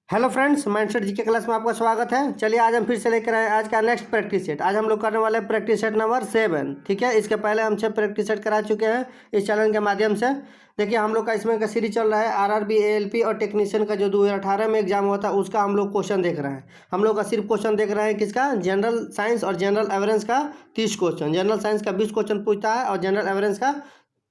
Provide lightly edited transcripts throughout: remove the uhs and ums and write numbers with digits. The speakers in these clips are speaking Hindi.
हेलो फ्रेंड्स, माइंडसेट जी के क्लास में आपका स्वागत है। चलिए आज हम फिर से लेकर आए आज का नेक्स्ट प्रैक्टिस सेट। आज हम लोग करने वाले हैं प्रैक्टिस सेट नंबर 7। ठीक है, इसके पहले हम 6 प्रैक्टिस सेट करा चुके हैं इस चैनल के माध्यम से। देखिए हम लोग का इसमें का सीरीज चल रहा है आरआरबी एएलपी और टेक्नीशियन का जो 2018 में एग्जाम हुआ था उसका हम लोग क्वेश्चन देख रहे हैं। हम लोग का सिर्फ क्वेश्चन देख रहे हैं किसका, जनरल साइंस और जनरल एवरेंस का 30 क्वेश्चन। जनरल साइंस का 20 क्वेश्चन पूछता है और जनरल एवरेंस का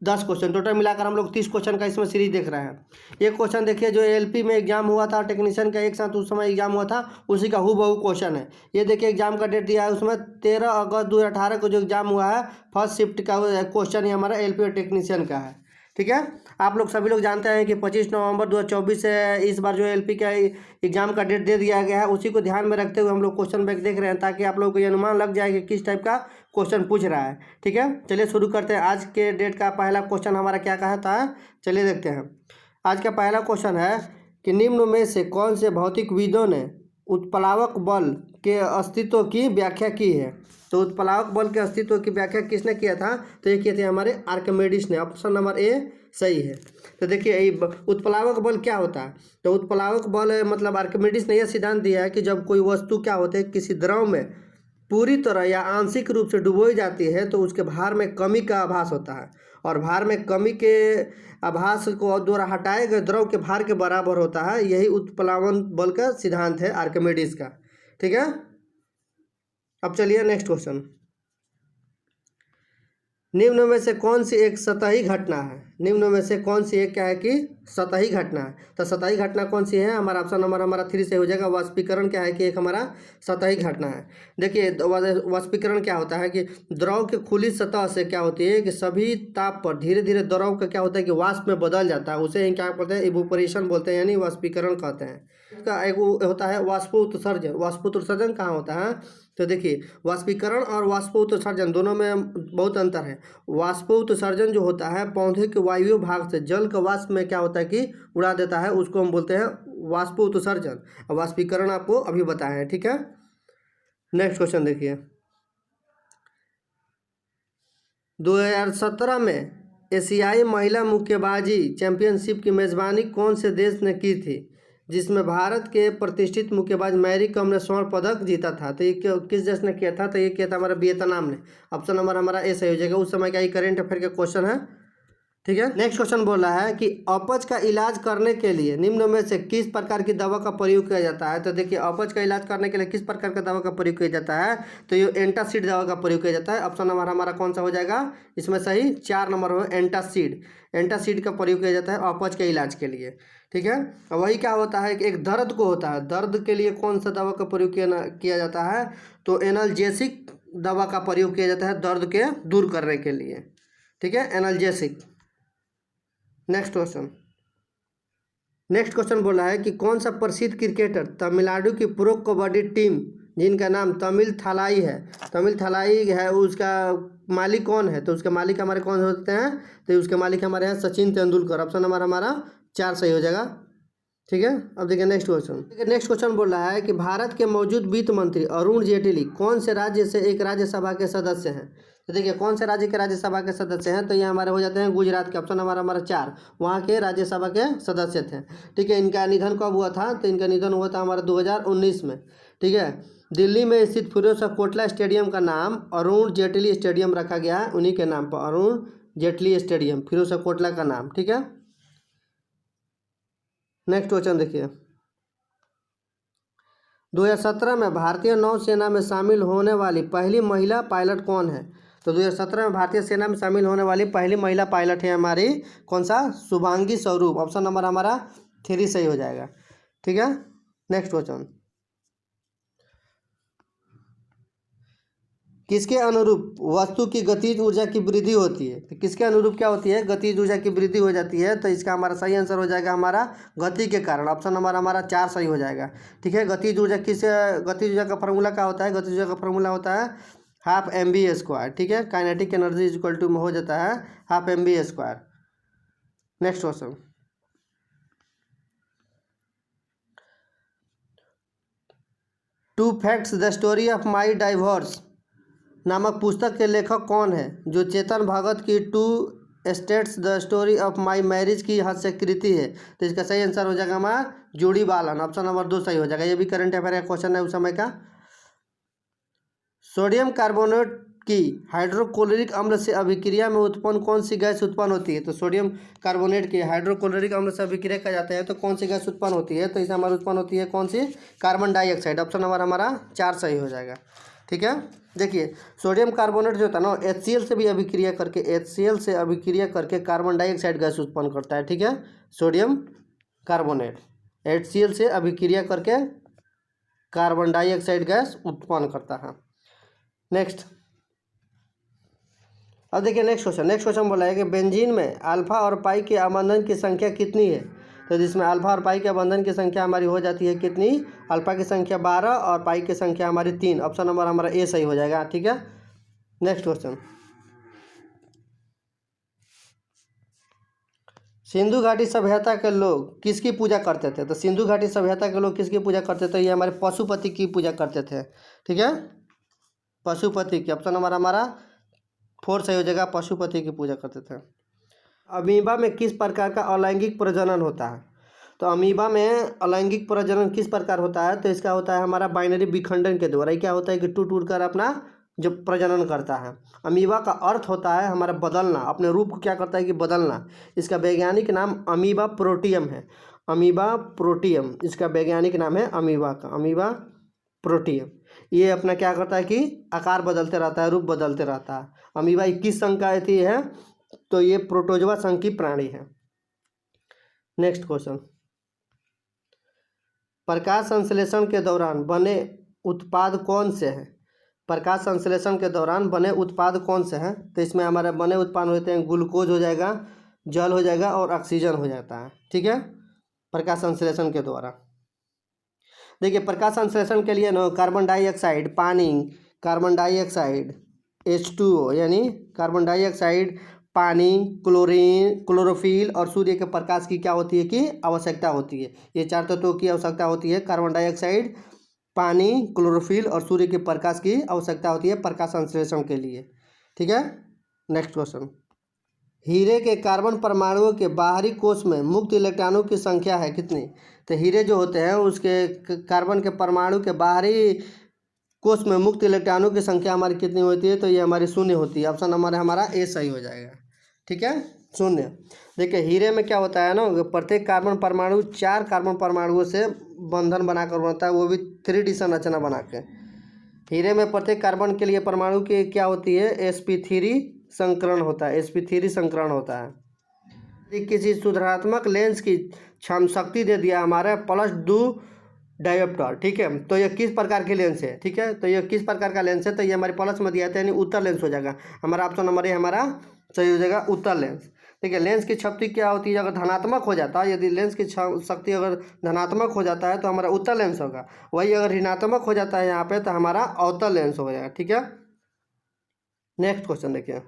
10 क्वेश्चन। टोटल मिलाकर हम लोग 30 क्वेश्चन का इसमें सीरीज देख रहे हैं। ये क्वेश्चन देखिए जो एएलपी में एग्जाम हुआ था टेक्नीशियन का एक साथ उस समय एग्जाम हुआ था उसी का हूबहू क्वेश्चन है। ये देखिए एग्जाम का डेट दिया है, उसमें 13 अगस्त 2018 को जो एग्जाम हुआ है फर्स्ट शिफ्ट का क्वेश्चन ही हमारा एएलपी और टेक्नीशियन का है। ठीक है, आप लोग सभी लोग जानते हैं कि 25 नवंबर 2024 से इस बार जो एलपी का एग्जाम का डेट दे दिया गया है, उसी को ध्यान में रखते हुए हम लोग क्वेश्चन बैंक देख रहे हैं ताकि आप लोगों को ये अनुमान लग जाए कि किस टाइप का क्वेश्चन पूछ रहा है। ठीक है, चलिए शुरू करते हैं। आज के डेट का पहला क्वेश्चन हमारा क्या कहता है, चलिए देखते हैं। आज का पहला क्वेश्चन है कि निम्न में से कौन से भौतिकविदों ने उत्प्लावक बल के अस्तित्व की व्याख्या की है। तो उत्प्लावक बल के अस्तित्व की व्याख्या किसने किया था, तो ये किए थे हमारे आर्किमिडीज ने। ऑप्शन नंबर ए सही है। तो देखिए उत्प्लावक बल क्या होता है, तो उत्प्लावक बल मतलब आर्किमिडीज ने यह सिद्धांत दिया है कि जब कोई वस्तु क्या होती है किसी द्रव में पूरी तरह या आंशिक रूप से डुबोई जाती है तो उसके भार में कमी का आभास होता है, और भार में कमी के आभास को द्वारा हटाए गए द्रव के भार के बराबर होता है। यही उत्प्लावन बल का सिद्धांत है आर्किमिडीज का। ठीक है, अब चलिए नेक्स्ट क्वेश्चन। निम्न में से कौन सी एक सतही घटना है। निम्न में से कौन सी एक क्या है कि सतही घटना है। तो सतही घटना कौन सी है, हमारा ऑप्शन नंबर हमारा 3 से हो जाएगा। वाष्पीकरण क्या है कि एक हमारा सतही घटना है। देखिए वाष्पीकरण क्या होता है कि द्रव के खुली सतह से क्या होती है कि सभी ताप पर धीरे धीरे द्रव का क्या होता है कि वाष्प में बदल जाता है, उसे ही क्या बोलते हैं, इवोपरेशन बोलते हैं, यानी वाष्पीकरण कहते हैं। इसका एक होता है वाष्पोत्सर्जन। वाष्पोत्सर्जन कहाँ होता है, तो देखिए वाष्पीकरण और वाष्पोत्सर्जन दोनों में बहुत अंतर है। वाष्पोत्सर्जन जो होता है पौधे के वायु भाग से जल का वाष्प में क्या होता है कि उड़ा देता है, उसको हम बोलते हैं वाष्पोत्सर्जन। वाष्पीकरण आपको अभी बताया है। ठीक है, नेक्स्ट क्वेश्चन देखिए। 2017 में एशियाई महिला मुक्केबाजी चैंपियनशिप की मेजबानी कौन से देश ने की थी, जिसमें भारत के प्रतिष्ठित मुक्केबाज मैरी कॉम ने स्वर्ण पदक जीता था। तो ये किस देश ने किया था, तो ये किया था हमारा वियतनाम ने। ऑप्शन नंबर हमारा ए सही हो जाएगा। उस समय का ये करंट अफेयर का क्वेश्चन है। ठीक है, नेक्स्ट क्वेश्चन बोल रहा है कि अपच का इलाज करने के लिए निम्न में से किस प्रकार की दवा का प्रयोग किया जाता है। तो देखिए अपच का इलाज करने के लिए किस प्रकार का दवा का प्रयोग किया जाता है, तो ये एंटासिड दवा का प्रयोग किया जाता है। ऑप्शन नंबर हमारा कौन सा हो जाएगा इसमें सही, 4 नंबर हो एंटासिड। एंटासिड का प्रयोग किया जाता है अपच के इलाज के लिए। ठीक है, वही क्या होता है कि एक दर्द को होता है, दर्द के लिए कौन सा दवा का प्रयोग किया जाता है, तो एनाल्जेसिक दवा का प्रयोग किया जाता है दर्द के दूर करने के लिए। ठीक है, analgesic. Next question. Next question बोला है कि कौन सा प्रसिद्ध क्रिकेटर तमिलनाडु की प्रो कबड्डी टीम जिनका नाम तमिल थालाई है, तमिल थालाई है, उसका मालिक कौन है, तो उसके मालिक हमारे कौन होते हैं, तो उसके मालिक हमारे हैं सचिन तेंदुलकर। ऑप्शन नंबर हमारा 4 सही हो जाएगा। ठीक है, अब देखिए नेक्स्ट क्वेश्चन। नेक्स्ट क्वेश्चन बोल रहा है कि भारत के मौजूद वित्त मंत्री अरुण जेटली कौन से राज्य से एक राज्यसभा के सदस्य हैं। तो देखिए कौन से राज्य के राज्यसभा के सदस्य हैं, तो ये हमारे हो जाते हैं गुजरात के। ऑप्शन हमारा 4 वहाँ के राज्यसभा के सदस्य थे। ठीक है, इनका निधन कब हुआ था, तो इनका निधन हुआ था हमारा 2019 में। ठीक है, दिल्ली में स्थित फिरोजशाह कोटला स्टेडियम का नाम अरुण जेटली स्टेडियम रखा गया है, उन्हीं के नाम पर अरुण जेटली स्टेडियम, फिरोजशाह कोटला का नाम। ठीक है, नेक्स्ट क्वेश्चन देखिए। 2017 में भारतीय नौसेना में शामिल होने वाली पहली महिला पायलट कौन है। तो 2017 में भारतीय सेना में शामिल होने वाली पहली महिला पायलट है हमारी कौन सा, शुभांगी स्वरूप। ऑप्शन नंबर हमारा 3 सही हो जाएगा। ठीक है, नेक्स्ट क्वेश्चन। किसके अनुरूप वस्तु की गतिज ऊर्जा की वृद्धि होती है, तो किसके अनुरूप क्या होती है, गतिज ऊर्जा की वृद्धि हो जाती है। तो इसका हमारा सही आंसर हो जाएगा हमारा गति के कारण। ऑप्शन नंबर हमारा 4 सही हो जाएगा। ठीक है, गतिज ऊर्जा गतिज ऊर्जा का फार्मूला क्या होता है, गतिज ऊर्जा का फार्मूला होता है ½ mv²। ठीक है, काइनेटिक एनर्जी इक्वल टू में हो जाता है ½ mv²। Next question. Two fates the story of my divorce नामक पुस्तक के लेखक कौन है, जो चेतन भगत की two states the story of my marriage की हास्य कृति है। तो इसका सही आंसर हो जाएगा हमारा जूडी बालन, ऑप्शन नंबर 2 सही हो जाएगा। ये भी करंट अफेयर का क्वेश्चन है उस समय का। सोडियम कार्बोनेट की हाइड्रोक्लोरिक अम्ल से अभिक्रिया में उत्पन्न कौन सी गैस उत्पन्न होती है? तो सोडियम कार्बोनेट की हाइड्रोक्लोरिक अम्ल से अभिक्रिया कर जाते हैं तो कौन सी गैस उत्पन्न होती है? तो इससे हमारी उत्पन्न होती है कौन सी? कार्बन डाइऑक्साइड, ऑप्शन नंबर हमारा 4 सही हो जाएगा। ठीक है, देखिए सोडियम कार्बोनेट जो होता है ना HCl से भी अभिक्रिया करके कार्बन डाइऑक्साइड गैस उत्पन्न करता है। ठीक है, सोडियम कार्बोनेट HCl से अभिक्रिया करके कार्बन डाइऑक्साइड गैस उत्पन्न करता है। नेक्स्ट, अब देखिए नेक्स्ट क्वेश्चन बोला है कि बेंजीन में अल्फा और पाई के अबंधन की संख्या कितनी है? तो जिसमें अल्फा और पाई के अबंधन की संख्या हमारी हो जाती है कितनी? अल्फा की संख्या 12 और पाई की संख्या हमारी 3, ऑप्शन नंबर हमारा ए सही हो जाएगा। ठीक है, नेक्स्ट क्वेश्चन, सिंधु घाटी सभ्यता के लोग किसकी पूजा करते थे? तो सिंधु घाटी सभ्यता के लोग किसकी पूजा करते थे? ये हमारे पशुपति की पूजा करते थे। ठीक है, पशुपति की, ऑप्शन नंबर हमारा 4 सही हो जाएगा, पशुपति की पूजा करते थे। अमीबा में किस प्रकार का अलैंगिक प्रजनन होता है? तो अमीबा में अलैंगिक प्रजनन किस प्रकार होता है? तो इसका होता है हमारा बाइनरी विखंडन के द्वारा। क्या होता है कि टूट कर अपना जो प्रजनन करता है। अमीबा का अर्थ होता है हमारा बदलना, अपने रूप को क्या करता है कि बदलना। इसका वैज्ञानिक नाम अमीबा प्रोटियम है। अमीबा प्रोटियम इसका वैज्ञानिक नाम है अमीबा का, अमीबा प्रोटियम। ये अपना क्या करता है कि आकार बदलते रहता है, रूप बदलते रहता है। अमीबा 21 संघ का अथी है, तो ये प्रोटोजोआ संघ की प्राणी है। नेक्स्ट क्वेश्चन, प्रकाश संश्लेषण के दौरान बने उत्पाद कौन से हैं? प्रकाश संश्लेषण के दौरान बने उत्पाद कौन से हैं? तो इसमें हमारे बने उत्पाद होते हैं ग्लूकोज हो जाएगा, जल हो जाएगा और ऑक्सीजन हो जाता है। ठीक है, प्रकाश संश्लेषण के द्वारा। देखिए प्रकाश संश्लेषण के लिए ना कार्बन डाइऑक्साइड, पानी, कार्बन डाइऑक्साइड H2O यानी कार्बन डाइऑक्साइड, पानी, क्लोरीन, क्लोरोफिल और सूर्य के प्रकाश की क्या होती है कि आवश्यकता होती है। ये 4 तत्वों की आवश्यकता होती है। कार्बन डाइऑक्साइड, पानी, क्लोरोफिल और सूर्य के प्रकाश की आवश्यकता होती है प्रकाश संश्लेषण के लिए। ठीक है, नेक्स्ट क्वेश्चन, हीरे के कार्बन परमाणुओं के बाहरी कोश में मुक्त इलेक्ट्रॉनों की संख्या है कितनी? तो हीरे जो होते हैं उसके कार्बन के परमाणु के बाहरी कोश में मुक्त इलेक्ट्रॉनों की संख्या हमारी कितनी होती है? तो ये हमारी 0 होती है, ऑप्शन नंबर हमारा ए सही हो जाएगा। ठीक है, 0। देखिए हीरे में क्या होता है ना, प्रत्येक कार्बन परमाणु 4 कार्बन परमाणुओं से बंधन बनाकर बनता है, वो भी 3D संरचना बना के। हीरे में प्रत्येक कार्बन के लिए परमाणु की क्या होती है? sp3 संकरण होता है, sp3 संकरण होता है। यदि किसी सुधारात्मक लेंस की शक्ति दे दिया हमारा +2 डायोप्टर। ठीक है, तो ये किस प्रकार की लेंस है? ठीक है, तो ये किस प्रकार का लेंस है? तो ये हमारे प्लस में दिया था यानी उत्तर लेंस हो जाएगा। हमारा ऑप्शन नंबर ए हमारा सही हो जाएगा, उत्तर लेंस। ठीक है, लेंस की शक्ति क्या होती है? अगर धनात्मक हो जाता है, यदि लेंस की शक्ति अगर धनात्मक हो जाता है तो हमारा उत्तर लेंस होगा। वही अगर ऋणात्मक हो जाता है यहाँ पे तो हमारा अवतल लेंस हो जाएगा। ठीक है, नेक्स्ट क्वेश्चन देखिए।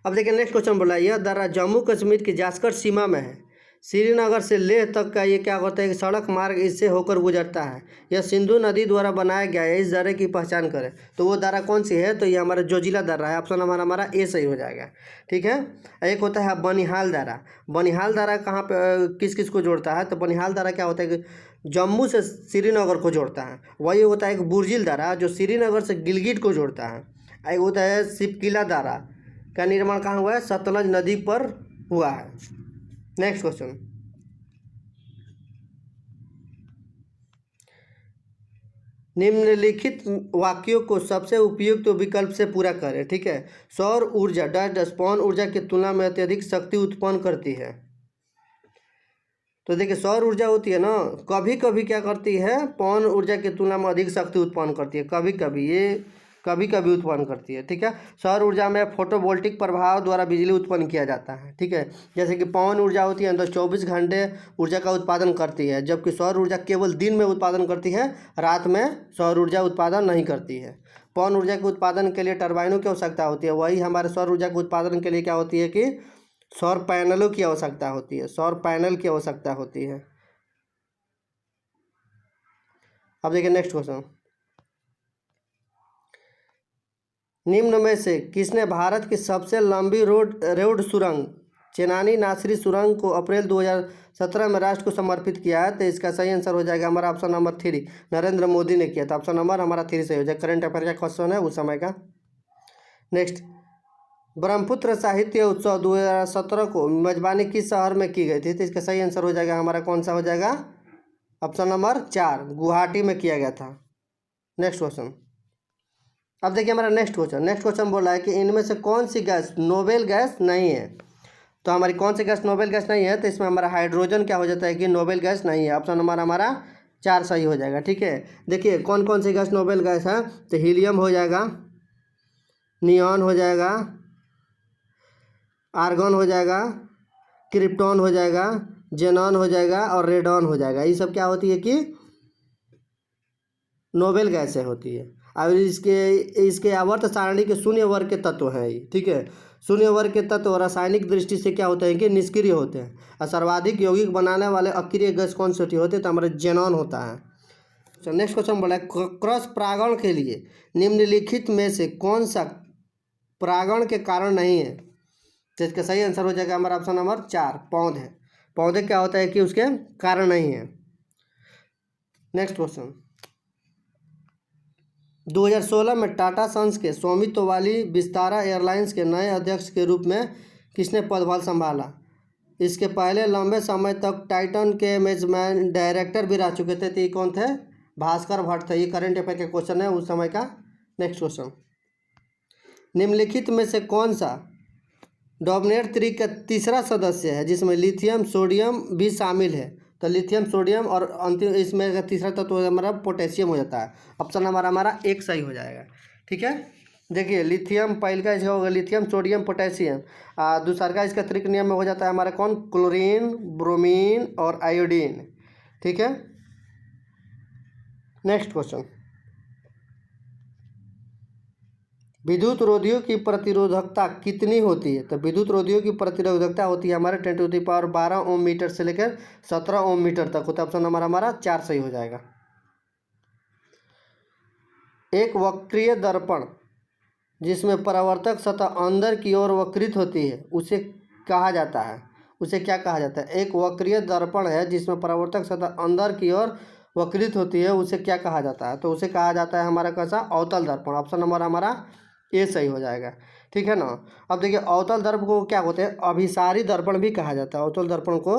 अब देखिए नेक्स्ट क्वेश्चन बोला, यह दर्रा जम्मू कश्मीर की जास्कर सीमा में है। श्रीनगर से लेह तक का ये क्या होता है कि सड़क मार्ग इससे होकर गुजरता है। यह सिंधु नदी द्वारा बनाया गया है। इस दर्रे की पहचान करें। तो वो दर्रा कौन सी है? तो ये हमारा जोजिला दर्रा है, ऑप्शन हमारा ए सही हो जाएगा। ठीक है, एक होता है बनिहाल दर्रा। बनिहाल दर्रा कहाँ पे किस किस को जोड़ता है? तो बनिहाल दर्रा क्या होता है कि जम्मू से श्रीनगर को जोड़ता है। वही होता है एक बुर्जिल दर्रा जो श्रीनगर से गिलगिट को जोड़ता है। एक होता है सिपकिला दर्रा का निर्माण कहाँ हुआ है? सतलज नदी पर हुआ है। नेक्स्ट क्वेश्चन, निम्नलिखित वाक्यों को सबसे उपयुक्त विकल्प से पूरा करें। ठीक है, सौर ऊर्जा डैश पवन ऊर्जा की तुलना में अत्यधिक शक्ति उत्पन्न करती है। तो देखिए सौर ऊर्जा होती है ना, कभी कभी क्या करती है? पवन ऊर्जा की तुलना में अधिक शक्ति उत्पन्न करती है। कभी कभी ये कभी कभी उत्पन्न करती है। ठीक है, सौर ऊर्जा में फोटोवोल्टिक प्रभाव द्वारा बिजली उत्पन्न किया जाता है। ठीक है, जैसे कि पवन ऊर्जा होती है तो 24 घंटे ऊर्जा का उत्पादन करती है, जबकि सौर ऊर्जा केवल दिन में उत्पादन करती है, रात में सौर ऊर्जा उत्पादन नहीं करती है। पवन ऊर्जा के उत्पादन के लिए टर्बाइनों की आवश्यकता होती है। वही हमारे सौर ऊर्जा के उत्पादन के लिए क्या होती है कि सौर पैनलों की आवश्यकता होती है, सौर पैनल की आवश्यकता होती है। अब देखिए नेक्स्ट क्वेश्चन, निम्न में से किसने भारत की सबसे लंबी रोड सुरंग चेनानी नासरी सुरंग को अप्रैल 2017 में राष्ट्र को समर्पित किया है? तो इसका सही आंसर हो जाएगा हमारा ऑप्शन नंबर 3, नरेंद्र मोदी ने किया था। ऑप्शन नंबर हमारा 3 सही हो जाएगा। करंट अफेयर का क्वेश्चन है उस समय का। नेक्स्ट, ब्रह्मपुत्र साहित्य उत्सव 2017 को मेजबानी किस शहर में की गई थी? तो इसका सही आंसर हो जाएगा हमारा कौन सा हो जाएगा? ऑप्शन नंबर 4, गुवाहाटी में किया गया था। नेक्स्ट क्वेश्चन, अब देखिए हमारा नेक्स्ट क्वेश्चन बोल रहा है कि इनमें से कौन सी गैस नोबेल गैस नहीं है? तो हमारी कौन सी गैस नोबेल गैस नहीं है? तो इसमें हमारा हाइड्रोजन क्या हो जाता है कि नोबेल गैस नहीं है। ऑप्शन नंबर हमारा 4 सही हो जाएगा। ठीक है, देखिए कौन कौन सी गैस नोबेल गैस है? तो हीलियम हो जाएगा, नियॉन हो जाएगा, आर्गन हो जाएगा, क्रिप्टॉन हो जाएगा, जेनॉन हो जाएगा और रेडॉन हो जाएगा। ये सब क्या होती है कि नोबेल गैसें होती है। और इसके आवर्त सारणी के शून्य वर्ग के तत्व हैं ये। ठीक है, शून्य वर्ग के तत्व रासायनिक दृष्टि से क्या होते हैं कि निष्क्रिय होते हैं। और सर्वाधिक यौगिक बनाने वाले अक्रिय गैस कौन सी होती है? तो हमारे जेनॉन होता है। तो नेक्स्ट क्वेश्चन बोला है क्रॉस परागण के लिए निम्नलिखित में से कौन सा परागण के कारण नहीं है? तो इसका सही आंसर हो जाएगा हमारा ऑप्शन नंबर 4, पौधे। पौधे क्या होता है कि उसके कारण नहीं है। नेक्स्ट क्वेश्चन, 2016 में टाटा सन्स के स्वामित्व वाली विस्तारा एयरलाइंस के नए अध्यक्ष के रूप में किसने पदभार संभाला? इसके पहले लंबे समय तक टाइटन के मैनेजमेंट डायरेक्टर भी रह चुके थे। तो ये कौन थे? भास्कर भट्ट थे। ये करंट अफेयर का क्वेश्चन है उस समय का। नेक्स्ट क्वेश्चन, निम्नलिखित में से कौन सा डोमिनेट ट्री का तीसरा सदस्य है जिसमें लिथियम सोडियम भी शामिल है? तो लिथियम सोडियम और अंतिम इसमें का तीसरा तत्व हमारा पोटेशियम हो जाता है। ऑप्शन नंबर हमारा 1 सही हो जाएगा। ठीक है, देखिए लिथियम पहले का इसका होगा लिथियम सोडियम पोटेशियम। दूसरा का इसका त्रिक नियम में हो जाता है हमारा कौन? क्लोरीन, ब्रोमीन और आयोडीन। ठीक है, नेक्स्ट क्वेश्चन, विद्युत रोधियों की प्रतिरोधकता कितनी होती है? तो विद्युत रोधियों की प्रतिरोधकता होती है हमारे 10⁻12 ओम मीटर से लेकर 17 ओम मीटर तक होता है। ऑप्शन नंबर हमारा 4 सही हो जाएगा। एक वक्रीय दर्पण जिसमें परावर्तक सतह अंदर की ओर वक्रित होती है उसे कहा जाता है? उसे क्या कहा जाता है? एक वक्रीय दर्पण है जिसमें परावर्तक सतह अंदर की ओर वक्रित होती है, उसे क्या कहा जाता है? तो उसे कहा जाता है हमारा कैसा? अवतल दर्पण। ऑप्शन नंबर हमारा ए सही हो जाएगा। ठीक है ना। अब देखिए अवतल दर्पण को क्या होते हैं? अभिसारी दर्पण भी कहा जाता है। अवतल दर्पण को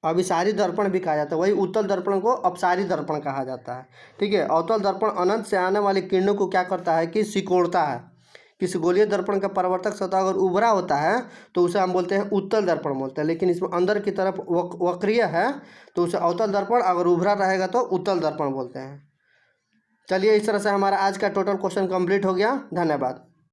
अभिसारी दर्पण भी कहा जाता है। वही उत्तल दर्पण को अपसारी दर्पण कहा जाता है। ठीक है, अवतल दर्पण अनंत से आने वाली किरणों को क्या करता है कि सिकोड़ता है। किसी गोलीय दर्पण का परावर्तक सतह अगर उभरा होता है तो उसे हम बोलते हैं उत्तल दर्पण बोलते हैं, लेकिन इसमें अंदर की तरफ वक्रीय है तो उसे अवतल दर्पण, अगर उभरा रहेगा तो उत्तल दर्पण बोलते हैं। चलिए इस तरह से हमारा आज का टोटल क्वेश्चन कंप्लीट हो गया। धन्यवाद।